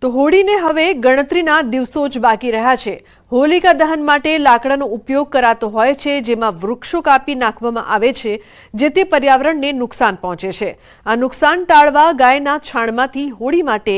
તો હોળીને હવે ગણતરીના દિવસો જ બાકી રહ્યા છે। હોલિકા દહન માટે લાકડાનો ઉપયોગ કરાતો હોય છે, જેમાં વૃક્ષો કાપી નાખવામાં આવે છે, જેથી પર્યાવરણને નુકસાન પહોંચે છે। આ નુકસાન ટાળવા ગાયના છાણમાંથી હોળી માટે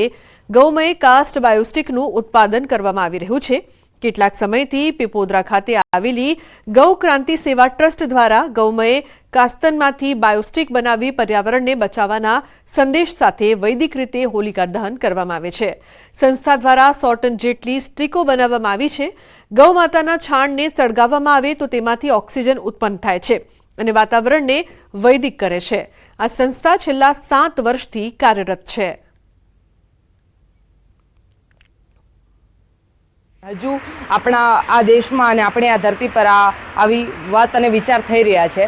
ગૌમય કાસ્ટ બાયોસ્ટિકનું ઉત્પાદન કરવામાં આવી રહ્યું છે। કેટલાક સમયથી પીપોદરા ખાતે આવેલી ગૌ ક્રાંતિ સેવા ટ્રસ્ટ દ્વારા ગૌમય કાસ્તનમાંથી બાયોસ્ટિક બનાવી પર્યાવરણને બચાવવાના સંદેશ સાથે વૈદિક રીતે હોલિકા દહન કરવામાં આવે છે। સંસ્થા દ્વારા 100 ટન જેટલી સ્ટીકો બનાવવામાં આવી છે। ગૌ માતાના છાણને સળગાવવામાં આવે તો તેમાંથી ઓક્સિજન ઉત્પન્ન થાય છે અને વાતાવરણને વૈદિક કરે છે। આ સંસ્થા છેલ્લા 7 વર્ષથી કાર્યરત છે। હજુ આપણા આ દેશમાં અને આપણે આ ધરતી પર આવી વાત અને વિચાર થઈ રહ્યા છે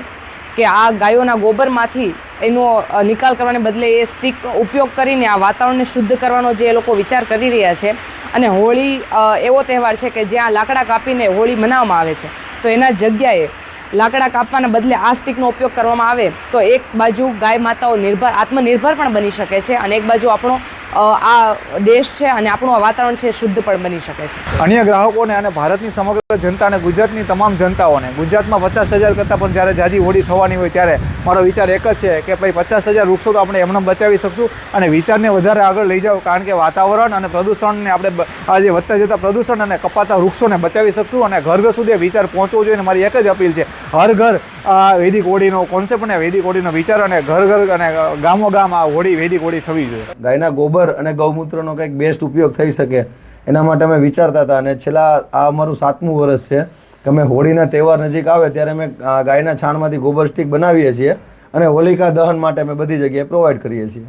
કે આ ગાયોના ગોબરમાંથી એનો નિકાલ કરવાને બદલે એ સ્ટીક ઉપયોગ કરીને આ વાતાવરણને શુદ્ધ કરવાનો જે એ લોકો વિચાર કરી રહ્યા છે। અને હોળી એવો તહેવાર છે કે જ્યાં લાકડા કાપીને હોળી મનાવવામાં આવે છે, તો એના જગ્યાએ લાકડા કાપવાના બદલે આ સ્ટીકનો ઉપયોગ કરવામાં આવે તો એક બાજુ ગાય માતાઓ આત્મનિર્ભર પણ બની શકે છે અને એક બાજુ આપણો આ દેશ છે અને આપણું આ વાતાવરણ છે શુદ્ધ પણ બની શકે છે। અન્ય ગ્રાહકોને અને ભારતની સમગ્ર જનતાને, ગુજરાતની તમામ જનતાઓને, ગુજરાતમાં 50,000 કરતાં પણ જ્યારે જાજી હોળી થવાની હોય ત્યારે મારો વિચાર એક જ છે કે ભાઈ 50,000 વૃક્ષો તો આપણે એમને બચાવી શકશું અને વિચારને વધારે આગળ લઈ જાઓ, કારણ કે વાતાવરણ અને પ્રદૂષણને આપણે આ જે વધતા જતા પ્રદૂષણ અને કપાતા વૃક્ષોને બચાવી શકશું અને ઘર ઘર સુધી વિચાર પહોંચવો જોઈએ। મારી એક જ અપીલ છે, હર ઘર આ વૈદિક હોળીનો કોન્સેપ્ટ અને વૈદિક હોળીનો વિચાર અને ઘર ઘર અને ગામો ગામ આ હોળી વૈદિક હોળી થવી જોઈએ। ગાયના ગોબર અને ગૌમૂત્રનો કંઈક બેસ્ટ ઉપયોગ થઈ શકે એના માટે અમે વિચારતા હતા અને છેલ્લા આ અમારું 7મું વર્ષ છે કે અમે હોળીના તહેવાર નજીક આવે ત્યારે અમે ગાયના છાણમાંથી ગોબર સ્ટીક બનાવીએ છીએ અને હોલિકા દહન માટે અમે બધી જગ્યાએ પ્રોવાઈડ કરીએ છીએ।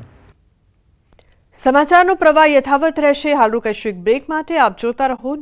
સમાચારનો પ્રવાહ યથાવત રહેશે। હાલનું કૈશ્વિક બ્રેક માટે આપ જોતા રહો।